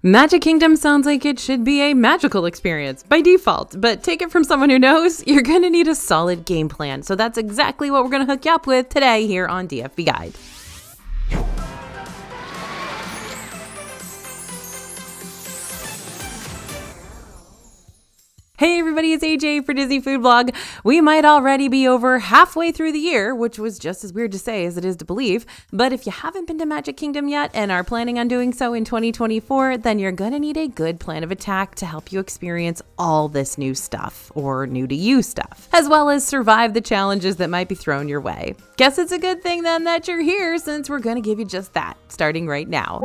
Magic Kingdom sounds like it should be a magical experience by default, but take it from someone who knows, you're gonna need a solid game plan. So that's exactly what we're gonna hook you up with today here on DFB Guide. Hey everybody, it's AJ for Disney Food Blog. We might already be over halfway through the year, which was just as weird to say as it is to believe. But if you haven't been to Magic Kingdom yet and are planning on doing so in 2024, then you're gonna need a good plan of attack to help you experience all this new stuff, or new to you stuff, as well as survive the challenges that might be thrown your way. Guess it's a good thing then that you're here, since we're gonna give you just that, starting right now.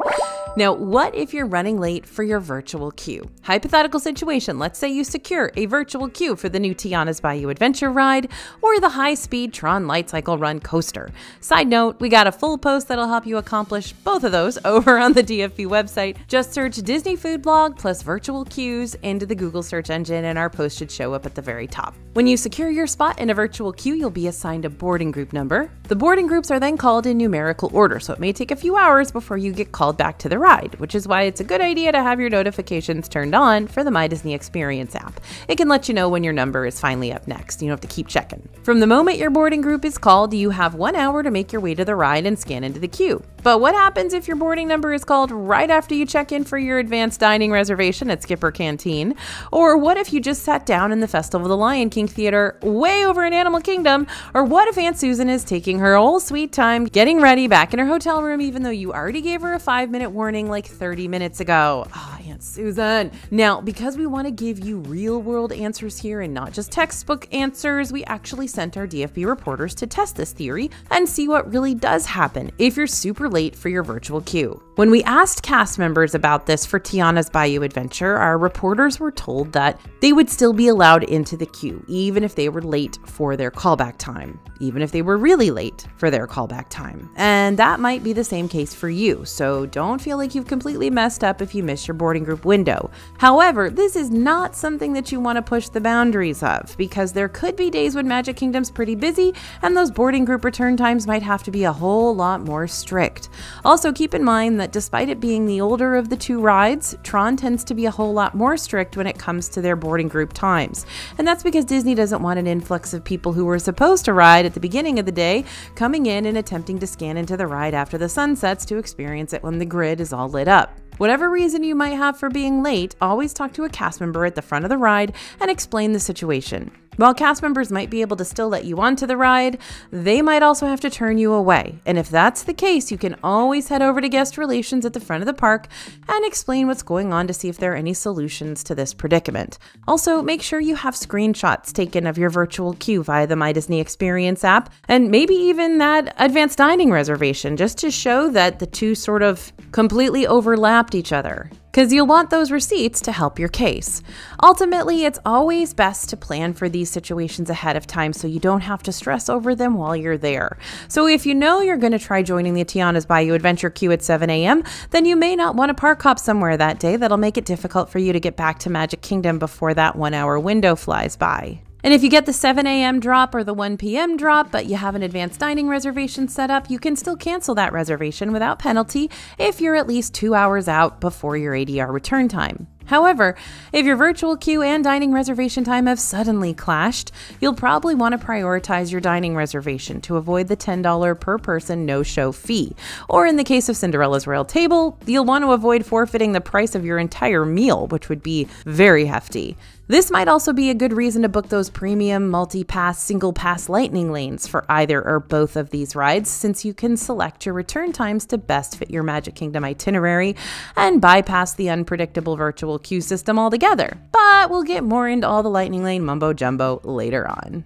Now, what if you're running late for your virtual queue? Hypothetical situation, let's say you secure a virtual queue for the new Tiana's Bayou Adventure ride or the high-speed Tron Light Cycle Run coaster. Side note, we got a full post that'll help you accomplish both of those over on the DFB website. Just search Disney Food Blog plus virtual queues into the Google search engine and our post should show up at the very top. When you secure your spot in a virtual queue, you'll be assigned a boarding group number. The boarding groups are then called in numerical order, so it may take a few hours before you get called back to the ride, which is why it's a good idea to have your notifications turned on for the My Disney Experience app. It can let you know when your number is finally up next. You don't have to keep checking. From the moment your boarding group is called, you have 1 hour to make your way to the ride and scan into the queue. But what happens if your boarding number is called right after you check in for your advanced dining reservation at Skipper Canteen? Or what if you just sat down in the Festival of the Lion King Theater way over in Animal Kingdom? Or what if Aunt Susan is taking her whole sweet time getting ready back in her hotel room even though you already gave her a 5-minute warning like 30 minutes ago? Oh, Aunt Susan. Now, because we want to give you real-world answers here and not just textbook answers, we actually sent our DFB reporters to test this theory and see what really does happen if you're super late for your virtual queue. When we asked cast members about this for Tiana's Bayou Adventure, our reporters were told that they would still be allowed into the queue, even if they were late for their callback time, even if they were really late for their callback time. And that might be the same case for you, so don't feel like you've completely messed up if you miss your boarding group window. However, this is not something that you want to push the boundaries of, because there could be days when Magic Kingdom's pretty busy, and those boarding group return times might have to be a whole lot more strict. Also, keep in mind that despite it being the older of the two rides, Tron tends to be a whole lot more strict when it comes to their boarding group times. And that's because Disney doesn't want an influx of people who were supposed to ride at the beginning of the day coming in and attempting to scan into the ride after the sun sets to experience it when the grid is all lit up. Whatever reason you might have for being late, always talk to a cast member at the front of the ride and explain the situation. While cast members might be able to still let you onto the ride, they might also have to turn you away. And if that's the case, you can always head over to guest relations at the front of the park and explain what's going on to see if there are any solutions to this predicament. Also, make sure you have screenshots taken of your virtual queue via the My Disney Experience app, and maybe even that advanced dining reservation, just to show that the two sort of completely overlapped each other, because you'll want those receipts to help your case. Ultimately, it's always best to plan for these situations ahead of time so you don't have to stress over them while you're there. So if you know you're going to try joining the Tiana's Bayou Adventure queue at 7 a.m., then you may not want to park hop somewhere that day that'll make it difficult for you to get back to Magic Kingdom before that 1 hour window flies by. And if you get the 7 a.m. drop or the 1 p.m. drop, but you have an advanced dining reservation set up, you can still cancel that reservation without penalty if you're at least 2 hours out before your ADR return time. However, if your virtual queue and dining reservation time have suddenly clashed, you'll probably want to prioritize your dining reservation to avoid the $10 per person no-show fee. Or in the case of Cinderella's Royal Table, you'll want to avoid forfeiting the price of your entire meal, which would be very hefty. This might also be a good reason to book those premium multi-pass, single-pass lightning lanes for either or both of these rides, since you can select your return times to best fit your Magic Kingdom itinerary and bypass the unpredictable virtual queue system altogether. But we'll get more into all the lightning lane mumbo-jumbo later on.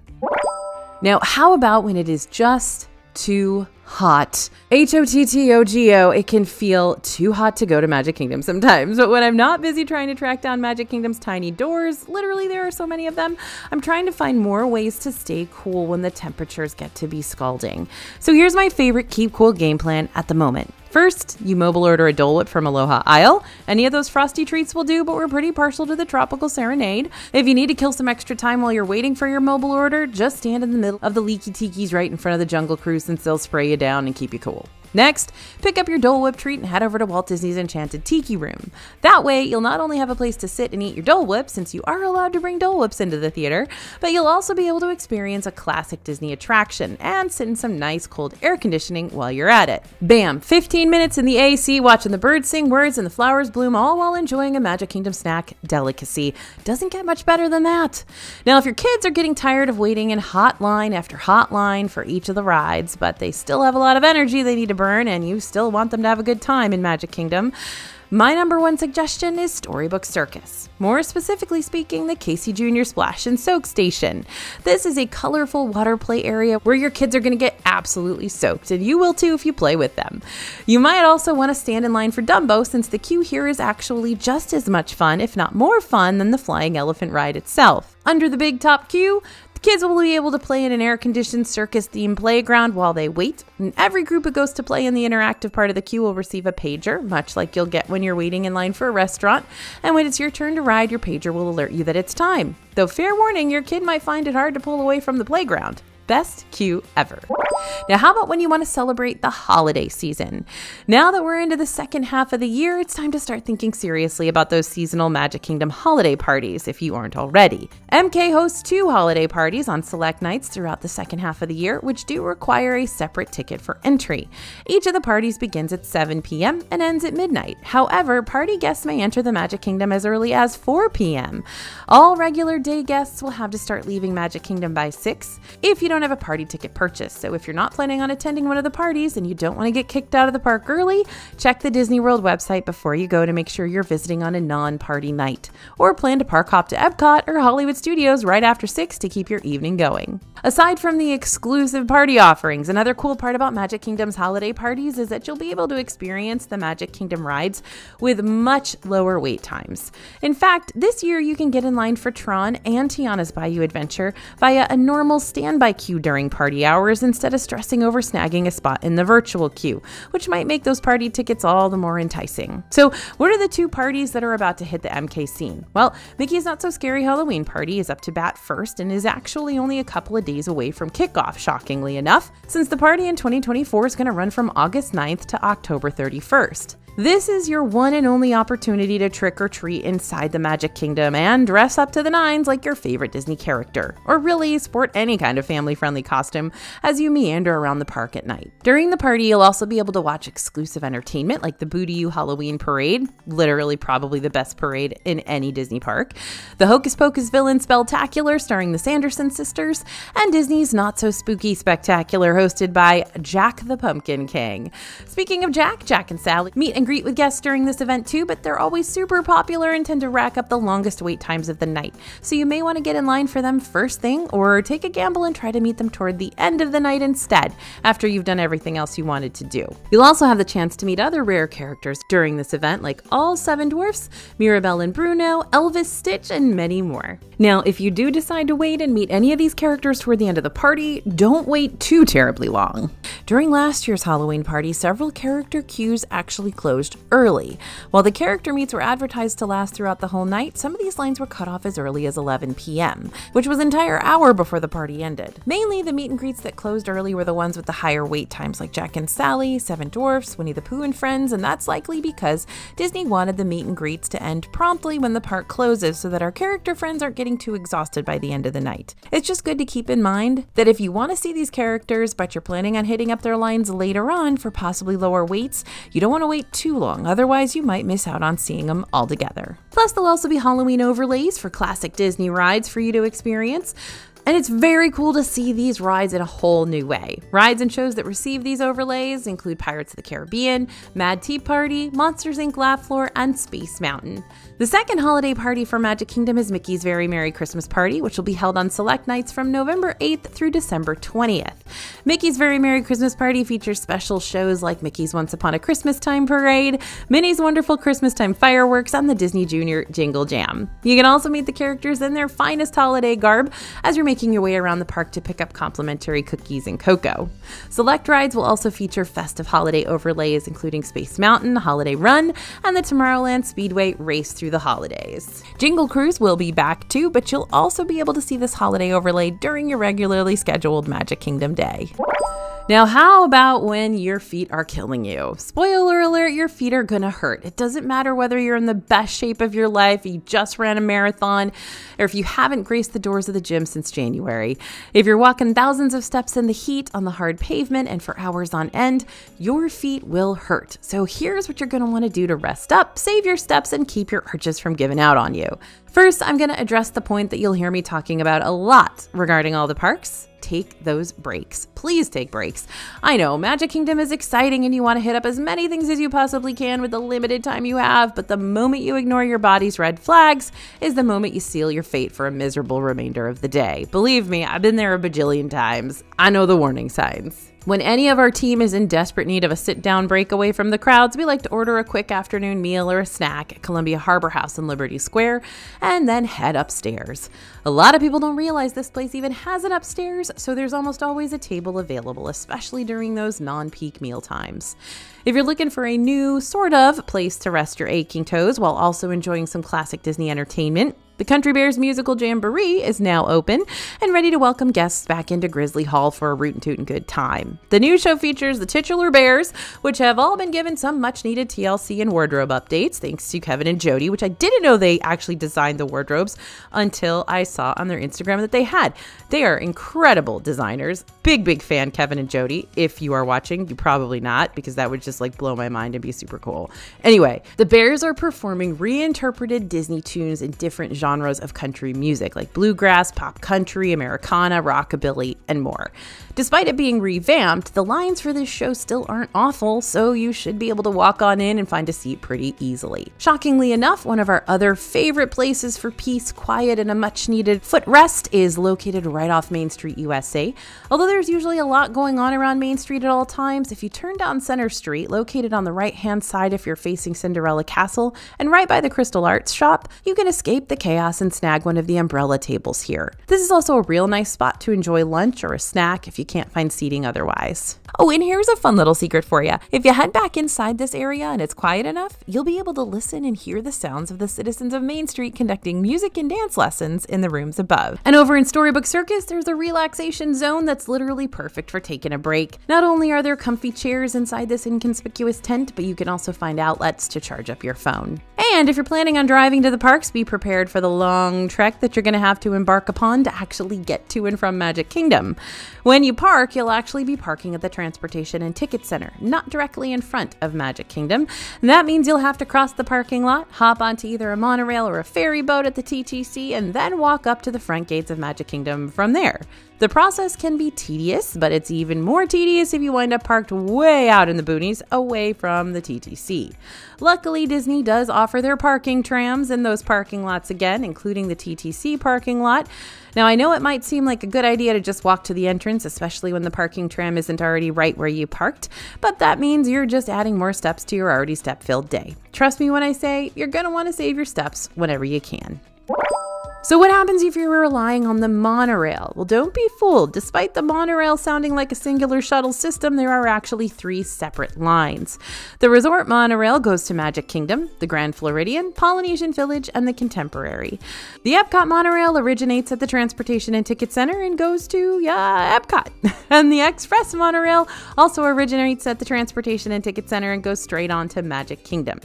Now, how about when it is just too hot? H-O-T-T-O-G-O, it can feel too hot to go to Magic Kingdom sometimes. But when I'm not busy trying to track down Magic Kingdom's tiny doors, literally there are so many of them, I'm trying to find more ways to stay cool when the temperatures get to be scalding. So here's my favorite keep cool game plan at the moment. First, you mobile order a Dole Whip from Aloha Isle. Any of those frosty treats will do, but we're pretty partial to the Tropical Serenade. If you need to kill some extra time while you're waiting for your mobile order, just stand in the middle of the Leaky Tikis right in front of the Jungle Cruise, since they'll spray you down and keep you cool. Next, pick up your Dole Whip treat and head over to Walt Disney's Enchanted Tiki Room. That way, you'll not only have a place to sit and eat your Dole Whip, since you are allowed to bring Dole Whips into the theater, but you'll also be able to experience a classic Disney attraction and sit in some nice cold air conditioning while you're at it. Bam! 15 minutes in the AC watching the birds sing words and the flowers bloom, all while enjoying a Magic Kingdom snack delicacy. Doesn't get much better than that. Now, if your kids are getting tired of waiting in hot line after hot line for each of the rides, but they still have a lot of energy they need to burn and you still want them to have a good time in Magic Kingdom, my number one suggestion is Storybook Circus. More specifically speaking, the Casey Jr. Splash and Soak Station. This is a colorful water play area where your kids are going to get absolutely soaked, and you will too if you play with them. You might also want to stand in line for Dumbo, since the queue here is actually just as much fun, if not more fun, than the Flying Elephant ride itself. Under the big top queue, kids will be able to play in an air-conditioned circus-themed playground while they wait, and every group who goes to play in the interactive part of the queue will receive a pager, much like you'll get when you're waiting in line for a restaurant, and when it's your turn to ride, your pager will alert you that it's time. Though fair warning, your kid might find it hard to pull away from the playground. Best queue ever. Now, how about when you want to celebrate the holiday season? Now that we're into the second half of the year, it's time to start thinking seriously about those seasonal Magic Kingdom holiday parties, if you aren't already. MK hosts 2 holiday parties on select nights throughout the second half of the year, which do require a separate ticket for entry. Each of the parties begins at 7 p.m. and ends at midnight. However, party guests may enter the Magic Kingdom as early as 4 p.m. All regular day guests will have to start leaving Magic Kingdom by 6 if you don't have a party ticket purchase. So if you're not planning on attending one of the parties and you don't want to get kicked out of the park early, check the Disney World website before you go to make sure you're visiting on a non-party night. Or plan to park hop to Epcot or Hollywood Studios right after 6 to keep your evening going. Aside from the exclusive party offerings, another cool part about Magic Kingdom's holiday parties is that you'll be able to experience the Magic Kingdom rides with much lower wait times. In fact, this year you can get in line for Tron and Tiana's Bayou Adventure via a normal standby queue during party hours instead of stressing over snagging a spot in the virtual queue, which might make those party tickets all the more enticing. So what are the 2 parties that are about to hit the MK scene? Well, Mickey's Not So Scary Halloween Party is up to bat first and is actually only a couple of days away from kickoff, shockingly enough, since the party in 2024 is going to run from August 9th to October 31st. This is your one and only opportunity to trick or treat inside the Magic Kingdom and dress up to the nines like your favorite Disney character, or really sport any kind of family-friendly costume as you meander around the park at night. During the party, you'll also be able to watch exclusive entertainment like the Boo-to-You Halloween Parade, literally probably the best parade in any Disney park, the Hocus Pocus Villain Spelltacular starring the Sanderson sisters, and Disney's Not So Spooky Spectacular hosted by Jack the Pumpkin King. Speaking of Jack and Sally meet and greet with guests during this event too, but they're always super popular and tend to rack up the longest wait times of the night. So you may want to get in line for them first thing or take a gamble and try to meet them toward the end of the night instead, after you've done everything else you wanted to do. You'll also have the chance to meet other rare characters during this event, like all 7 Dwarfs, Mirabelle and Bruno, Elvis, Stitch, and many more. Now, if you do decide to wait and meet any of these characters toward the end of the party, don't wait too terribly long. During last year's Halloween party, several character queues actually closed early. While the character meets were advertised to last throughout the whole night, some of these lines were cut off as early as 11 p.m., which was an entire hour before the party ended. Mainly, the meet and greets that closed early were the ones with the higher wait times, like Jack and Sally, 7 Dwarfs, Winnie the Pooh and Friends, and that's likely because Disney wanted the meet and greets to end promptly when the park closes so that our character friends aren't getting too exhausted by the end of the night. It's just good to keep in mind that if you want to see these characters, but you're planning on hitting up their lines later on for possibly lower waits, you don't want to wait too long, otherwise you might miss out on seeing them altogether. Plus, there'll also be Halloween overlays for classic Disney rides for you to experience. And it's very cool to see these rides in a whole new way. Rides and shows that receive these overlays include Pirates of the Caribbean, Mad Tea Party, Monsters, Inc. Laugh Floor, and Space Mountain. The second holiday party for Magic Kingdom is Mickey's Very Merry Christmas Party, which will be held on select nights from November 8th through December 20th. Mickey's Very Merry Christmas Party features special shows like Mickey's Once Upon a Christmas Time Parade, Minnie's Wonderful Christmas Time Fireworks, and the Disney Junior Jingle Jam. You can also meet the characters in their finest holiday garb as you're making your way around the park to pick up complimentary cookies and cocoa. Select rides will also feature festive holiday overlays, including Space Mountain, Holiday Run, and the Tomorrowland Speedway Race Through the Holidays. Jingle Cruise will be back too, but you'll also be able to see this holiday overlay during your regularly scheduled Magic Kingdom day. Now, how about when your feet are killing you? Spoiler alert, your feet are gonna hurt. It doesn't matter whether you're in the best shape of your life, you just ran a marathon, or if you haven't graced the doors of the gym since January. If you're walking thousands of steps in the heat on the hard pavement and for hours on end, your feet will hurt. So here's what you're gonna wanna do to rest up, save your steps, and keep your arches from giving out on you. First, I'm gonna address the point that you'll hear me talking about a lot regarding all the parks. Take those breaks. Please take breaks. I know Magic Kingdom is exciting and you want to hit up as many things as you possibly can with the limited time you have, but the moment you ignore your body's red flags is the moment you seal your fate for a miserable remainder of the day. Believe me, I've been there a bajillion times. I know the warning signs. When any of our team is in desperate need of a sit-down break away from the crowds, we like to order a quick afternoon meal or a snack at Columbia Harbor House in Liberty Square and then head upstairs. A lot of people don't realize this place even has an upstairs, so there's almost always a table available, especially during those non-peak meal times. If you're looking for a new, sort of, place to rest your aching toes while also enjoying some classic Disney entertainment, the Country Bears Musical Jamboree is now open and ready to welcome guests back into Grizzly Hall for a rootin' tootin' good time. The new show features the titular bears, which have all been given some much-needed TLC and wardrobe updates, thanks to Kevin and Jody, which I didn't know they actually designed the wardrobes until I saw on their Instagram that they had. They are incredible designers. Big fan, Kevin and Jody. If you are watching, you probably not, because that would just blow my mind and be super cool. Anyway, the Bears are performing reinterpreted Disney tunes in different genres of country music, like bluegrass, pop country, Americana, rockabilly, and more. Despite it being revamped, the lines for this show still aren't awful, so you should be able to walk on in and find a seat pretty easily. Shockingly enough, one of our other favorite places for peace, quiet, and a much-needed foot rest is located right off Main Street, USA. Although there's usually a lot going on around Main Street at all times, if you turn down Center Street, located on the right-hand side if you're facing Cinderella Castle, and right by the Crystal Arts shop, you can escape the chaos and snag one of the umbrella tables here. This is also a real nice spot to enjoy lunch or a snack if you can't find seating otherwise. Oh, and here's a fun little secret for you. If you head back inside this area and it's quiet enough, you'll be able to listen and hear the sounds of the citizens of Main Street conducting music and dance lessons in the rooms above. And over in Storybook Circus, there's a relaxation zone that's literally perfect for taking a break. Not only are there comfy chairs inside this inconspicuous tent, but you can also find outlets to charge up your phone. And if you're planning on driving to the parks, be prepared for the long trek that you're going to have to embark upon to actually get to and from Magic Kingdom. When you park, you'll actually be parking at the Transportation and Ticket Center, not directly in front of Magic Kingdom. And that means you'll have to cross the parking lot, hop onto either a monorail or a ferry boat at the TTC, and then walk up to the front gates of Magic Kingdom from there. The process can be tedious, but it's even more tedious if you wind up parked way out in the boonies, away from the TTC. Luckily, Disney does offer their parking trams in those parking lots again, including the TTC parking lot. Now, I know it might seem like a good idea to just walk to the entrance, especially when the parking tram isn't already right where you parked, but that means you're just adding more steps to your already step-filled day. Trust me when I say you're going to want to save your steps whenever you can. So what happens if you're relying on the monorail? Well, don't be fooled. Despite the monorail sounding like a singular shuttle system, there are actually 3 separate lines. The Resort Monorail goes to Magic Kingdom, the Grand Floridian, Polynesian Village, and the Contemporary. The Epcot Monorail originates at the Transportation and Ticket Center and goes to, Epcot. And the Express Monorail also originates at the Transportation and Ticket Center and goes straight on to Magic Kingdom.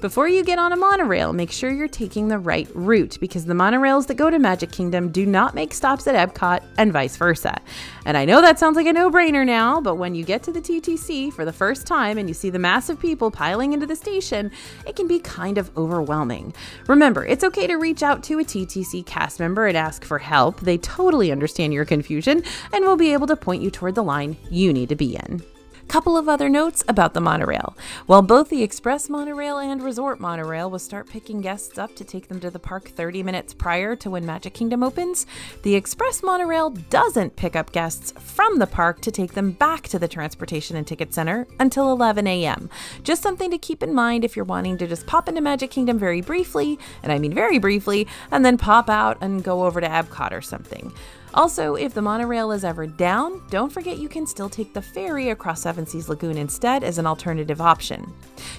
Before you get on a monorail, make sure you're taking the right route, because the monorails that go to Magic Kingdom do not make stops at Epcot and vice versa. And I know that sounds like a no-brainer now, but when you get to the TTC for the first time and you see the massive people piling into the station, it can be kind of overwhelming. Remember, it's okay to reach out to a TTC cast member and ask for help. They totally understand your confusion and will be able to point you toward the line you need to be in. Couple of other notes about the monorail. While both the Express Monorail and Resort Monorail will start picking guests up to take them to the park 30 minutes prior to when Magic Kingdom opens, the Express Monorail doesn't pick up guests from the park to take them back to the Transportation and Ticket Center until 11 a.m. Just something to keep in mind if you're wanting to just pop into Magic Kingdom very briefly, and I mean very briefly, and then pop out and go over to Epcot or something. Also, if the monorail is ever down, don't forget you can still take the ferry across Seven Seas Lagoon instead as an alternative option.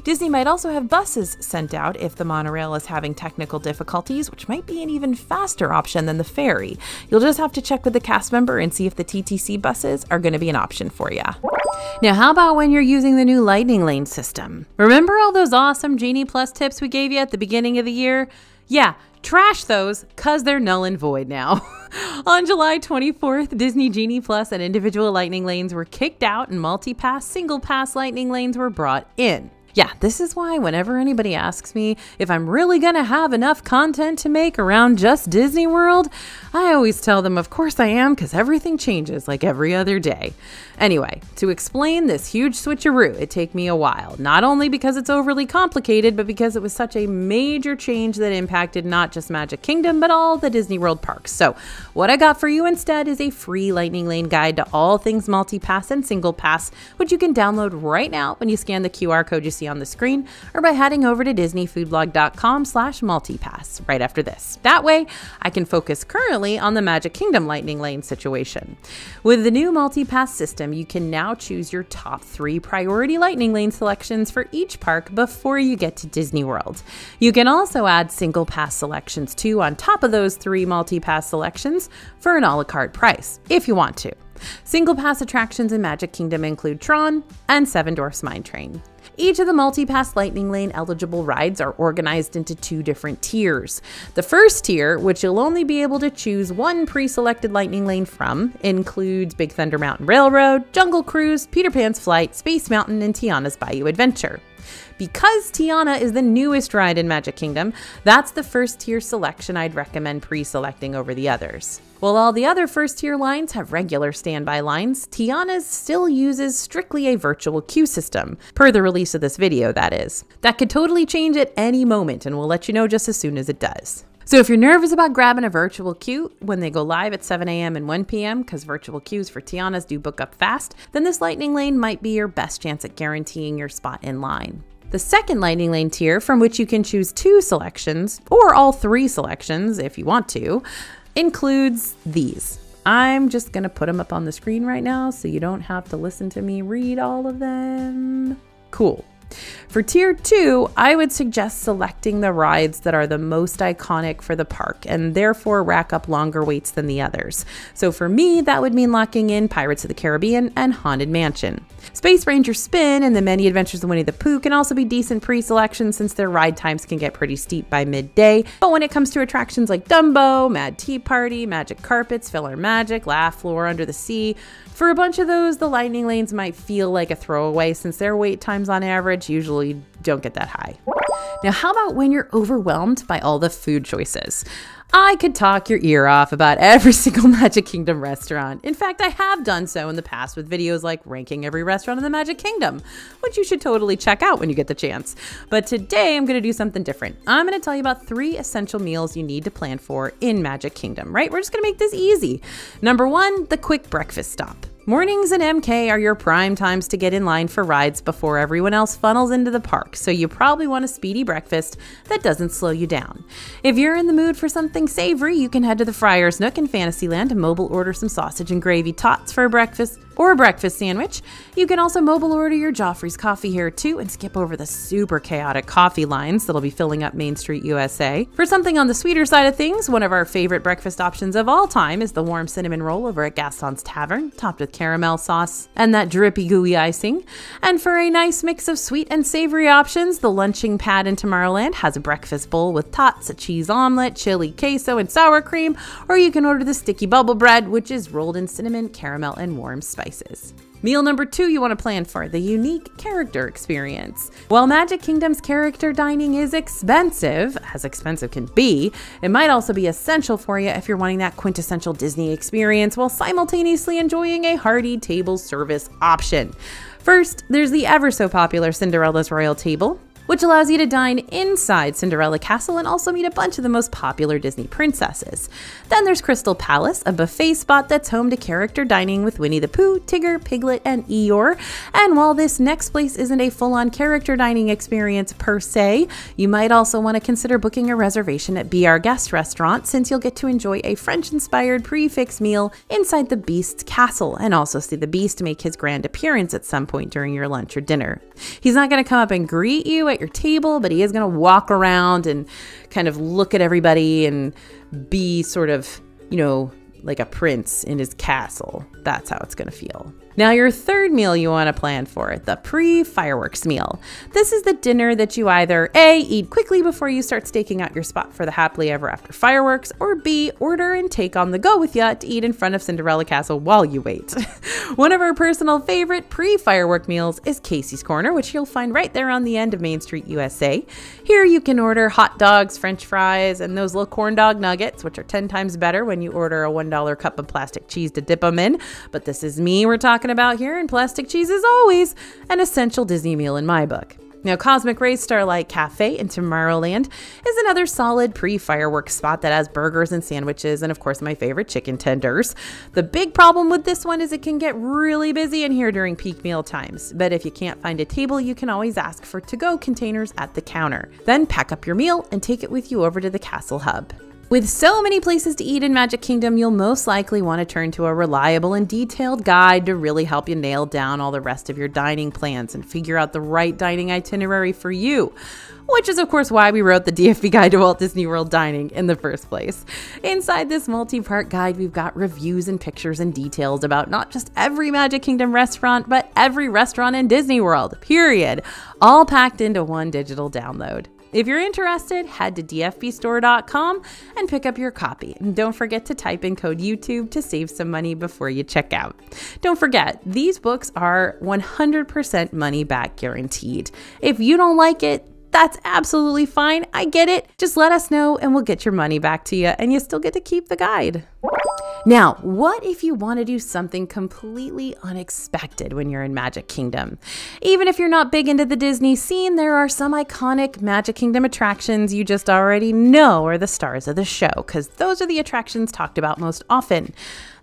Disney might also have buses sent out if the monorail is having technical difficulties, which might be an even faster option than the ferry. You'll just have to check with the cast member and see if the TTC buses are going to be an option for you. Now, how about when you're using the new Lightning Lane system? Remember all those awesome Genie Plus tips we gave you at the beginning of the year? Yeah, trash those, cause they're null and void now. On July 24th, Disney Genie Plus and individual Lightning Lanes were kicked out and multi-pass, single-pass Lightning Lanes were brought in. Yeah, this is why whenever anybody asks me if I'm really gonna have enough content to make around just Disney World, I always tell them of course I am, because everything changes like every other day. Anyway, to explain this huge switcheroo, it took me a while, not only because it's overly complicated, but because it was such a major change that impacted not just Magic Kingdom, but all the Disney World parks. So what I got for you instead is a free Lightning Lane guide to all things multi-pass and single pass, which you can download right now when you scan the QR code you see on the screen, or by heading over to disneyfoodblog.com/multipass right after this. That way, I can focus currently on the Magic Kingdom Lightning Lane situation. With the new multipass system, you can now choose your top 3 priority Lightning Lane selections for each park before you get to Disney World. You can also add single pass selections too on top of those 3 multipass selections for an a la carte price, if you want to. Single pass attractions in Magic Kingdom include Tron and Seven Dwarfs Mine Train. Each of the multi-pass Lightning Lane eligible rides are organized into 2 different tiers. The first tier, which you'll only be able to choose 1 pre-selected Lightning Lane from, includes Big Thunder Mountain Railroad, Jungle Cruise, Peter Pan's Flight, Space Mountain, and Tiana's Bayou Adventure. Because Tiana is the newest ride in Magic Kingdom, that's the first tier selection I'd recommend pre-selecting over the others. While all the other first tier lines have regular standby lines, Tiana's still uses strictly a virtual queue system, per the release of this video that is. That could totally change at any moment, and we'll let you know just as soon as it does. So if you're nervous about grabbing a virtual queue when they go live at 7 a.m. and 1 p.m. because virtual queues for Tiana's do book up fast, then this Lightning Lane might be your best chance at guaranteeing your spot in line. The second Lightning Lane tier, from which you can choose 2 selections, or all 3 selections if you want to, includes these. I'm just going to put them up on the screen right now so you don't have to listen to me read all of them. Cool. For Tier 2, I would suggest selecting the rides that are the most iconic for the park and therefore rack up longer waits than the others. So for me, that would mean locking in Pirates of the Caribbean and Haunted Mansion. Space Ranger Spin and the Many Adventures of Winnie the Pooh can also be decent pre-selection since their ride times can get pretty steep by midday. But when it comes to attractions like Dumbo, Mad Tea Party, Magic Carpets, Filler Magic, Laugh Floor, Under the Sea, for a bunch of those, the Lightning Lanes might feel like a throwaway since their wait times on average usually don't get that high. Now, how about when you're overwhelmed by all the food choices? I could talk your ear off about every single Magic Kingdom restaurant. In fact, I have done so in the past with videos like ranking every restaurant in the Magic Kingdom, which you should totally check out when you get the chance. But today I'm going to do something different. I'm going to tell you about 3 essential meals you need to plan for in Magic Kingdom, right? We're just going to make this easy. Number 1, the quick breakfast stop. Mornings and MK are your prime times to get in line for rides before everyone else funnels into the park, so you probably want a speedy breakfast that doesn't slow you down. If you're in the mood for something savory, you can head to the Friar's Nook in Fantasyland and mobile order some sausage and gravy tots for a breakfast or a breakfast sandwich. You can also mobile order your Joffrey's coffee here too and skip over the super chaotic coffee lines that'll be filling up Main Street USA. For something on the sweeter side of things, one of our favorite breakfast options of all time is the warm cinnamon roll over at Gaston's Tavern, topped with caramel sauce and that drippy gooey icing. And for a nice mix of sweet and savory options, the lunching pad in Tomorrowland has a breakfast bowl with tots, a cheese omelet, chili queso, and sour cream, or you can order the sticky bubble bread, which is rolled in cinnamon, caramel, and warm spices. Meal number 2 you want to plan for, the unique character experience. While Magic Kingdom's character dining is expensive can be, it might also be essential for you if you're wanting that quintessential Disney experience while simultaneously enjoying a hearty table service option. First, there's the ever so popular Cinderella's Royal Table, which allows you to dine inside Cinderella Castle and also meet a bunch of the most popular Disney princesses. Then there's Crystal Palace, a buffet spot that's home to character dining with Winnie the Pooh, Tigger, Piglet, and Eeyore. And while this next place isn't a full-on character dining experience per se, you might also want to consider booking a reservation at Be Our Guest restaurant, since you'll get to enjoy a French-inspired prix-fixe meal inside the Beast's castle and also see the Beast make his grand appearance at some point during your lunch or dinner. He's not going to come up and greet you at your table, but he is going to walk around and kind of look at everybody and be sort of, like a prince in his castle. That's how it's going to feel. Now, your third meal you want to plan for, the pre-fireworks meal. This is the dinner that you either A, eat quickly before you start staking out your spot for the happily ever after fireworks, or B, order and take on the go with you to eat in front of Cinderella Castle while you wait. One of our personal favorite pre-firework meals is Casey's Corner, which you'll find right there on the end of Main Street, USA. Here you can order hot dogs, French fries, and those little corn dog nuggets, which are 10 times better when you order a $1 cup of plastic cheese to dip them in. But this is me we're talking about here, and plastic cheese is always an essential Disney meal in my book. Now, Cosmic Rays Starlight Cafe in Tomorrowland is another solid pre-fireworks spot that has burgers and sandwiches and, of course, my favorite, chicken tenders. The big problem with this one is it can get really busy in here during peak meal times. But if you can't find a table, you can always ask for to-go containers at the counter. Then pack up your meal and take it with you over to the Castle Hub. With so many places to eat in Magic Kingdom, you'll most likely want to turn to a reliable and detailed guide to really help you nail down all the rest of your dining plans and figure out the right dining itinerary for you. Which is, of course, why we wrote the DFB Guide to Walt Disney World Dining in the first place. Inside this multi-part guide, we've got reviews and pictures and details about not just every Magic Kingdom restaurant, but every restaurant in Disney World, period, all packed into one digital download. If you're interested, head to dfbstore.com and pick up your copy. And don't forget to type in code YouTube to save some money before you check out. Don't forget, these books are 100% money back guaranteed. If you don't like it, that's absolutely fine. I get it. Just let us know and we'll get your money back to you, and you still get to keep the guide. Now, what if you want to do something completely unexpected when you're in Magic Kingdom? Even if you're not big into the Disney scene, there are some iconic Magic Kingdom attractions you just already know are the stars of the show, because those are the attractions talked about most often.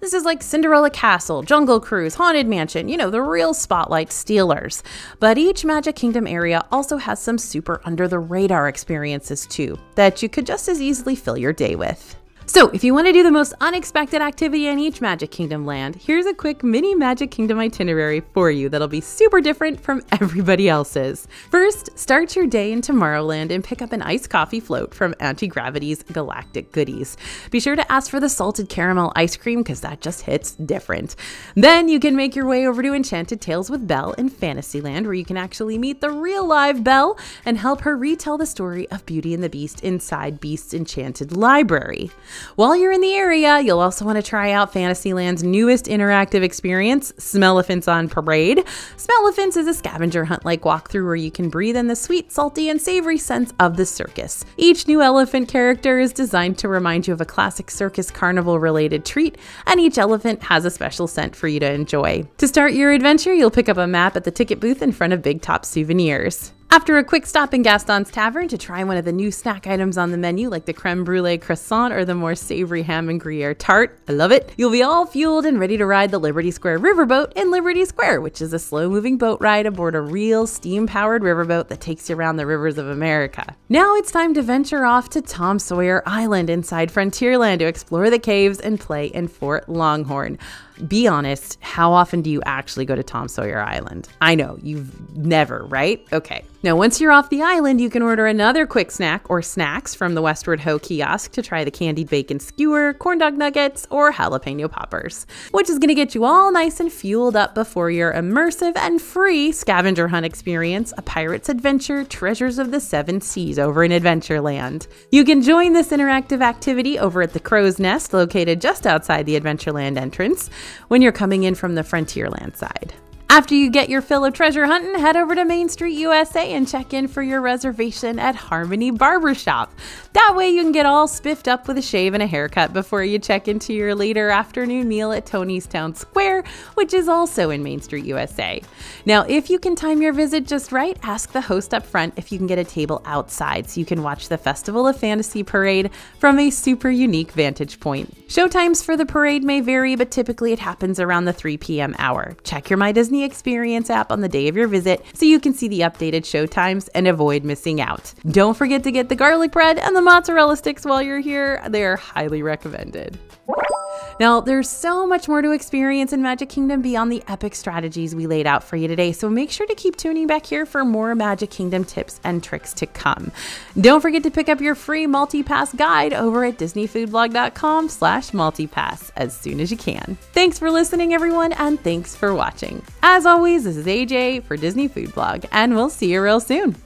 This is like Cinderella Castle, Jungle Cruise, Haunted Mansion, the real spotlight stealers. But each Magic Kingdom area also has some super under the radar experiences too, that you could just as easily fill your day with. So if you want to do the most unexpected activity in each Magic Kingdom land, here's a quick mini Magic Kingdom itinerary for you that'll be super different from everybody else's. First, start your day in Tomorrowland and pick up an iced coffee float from Anti-Gravity's Galactic Goodies. Be sure to ask for the salted caramel ice cream because that just hits different. Then you can make your way over to Enchanted Tales with Belle in Fantasyland, where you can actually meet the real live Belle and help her retell the story of Beauty and the Beast inside Beast's Enchanted Library. While you're in the area, you'll also want to try out Fantasyland's newest interactive experience, Smellephants on Parade. Smellephants is a scavenger hunt-like walkthrough where you can breathe in the sweet, salty, and savory scents of the circus. Each new elephant character is designed to remind you of a classic circus carnival-related treat, and each elephant has a special scent for you to enjoy. To start your adventure, you'll pick up a map at the ticket booth in front of Big Top Souvenirs. After a quick stop in Gaston's Tavern to try one of the new snack items on the menu, like the creme brulee croissant or the more savory ham and Gruyere tart, I love it, you'll be all fueled and ready to ride the Liberty Square riverboat in Liberty Square, which is a slow-moving boat ride aboard a real steam-powered riverboat that takes you around the rivers of America. Now it's time to venture off to Tom Sawyer Island inside Frontierland to explore the caves and play in Fort Longhorn. Be honest, how often do you actually go to Tom Sawyer Island? I know, you've never, right? Okay. Now, once you're off the island, you can order another quick snack or snacks from the Westward Ho kiosk to try the candied bacon skewer, corn dog nuggets, or jalapeno poppers, which is going to get you all nice and fueled up before your immersive and free scavenger hunt experience, A Pirate's Adventure Treasures of the Seven Seas over in Adventureland. You can join this interactive activity over at the Crow's Nest, located just outside the Adventureland entrance, when you're coming in from the Frontierland side. After you get your fill of treasure hunting, head over to Main Street USA and check in for your reservation at Harmony Barbershop. That way you can get all spiffed up with a shave and a haircut before you check into your later afternoon meal at Tony's Town Square, which is also in Main Street, USA. Now, if you can time your visit just right, ask the host up front if you can get a table outside so you can watch the Festival of Fantasy parade from a super unique vantage point. Showtimes for the parade may vary, but typically it happens around the 3 p.m. hour. Check your My Disney Experience app on the day of your visit so you can see the updated showtimes and avoid missing out. Don't forget to get the garlic bread and the mozzarella sticks while you're here. They're highly recommended. Now, there's so much more to experience in Magic Kingdom beyond the epic strategies we laid out for you today, so make sure to keep tuning back here for more Magic Kingdom tips and tricks to come. Don't forget to pick up your free MultiPass guide over at disneyfoodblog.com/multipass as soon as you can. Thanks for listening, everyone, and thanks for watching. As always, this is AJ for Disney Food Blog, and we'll see you real soon.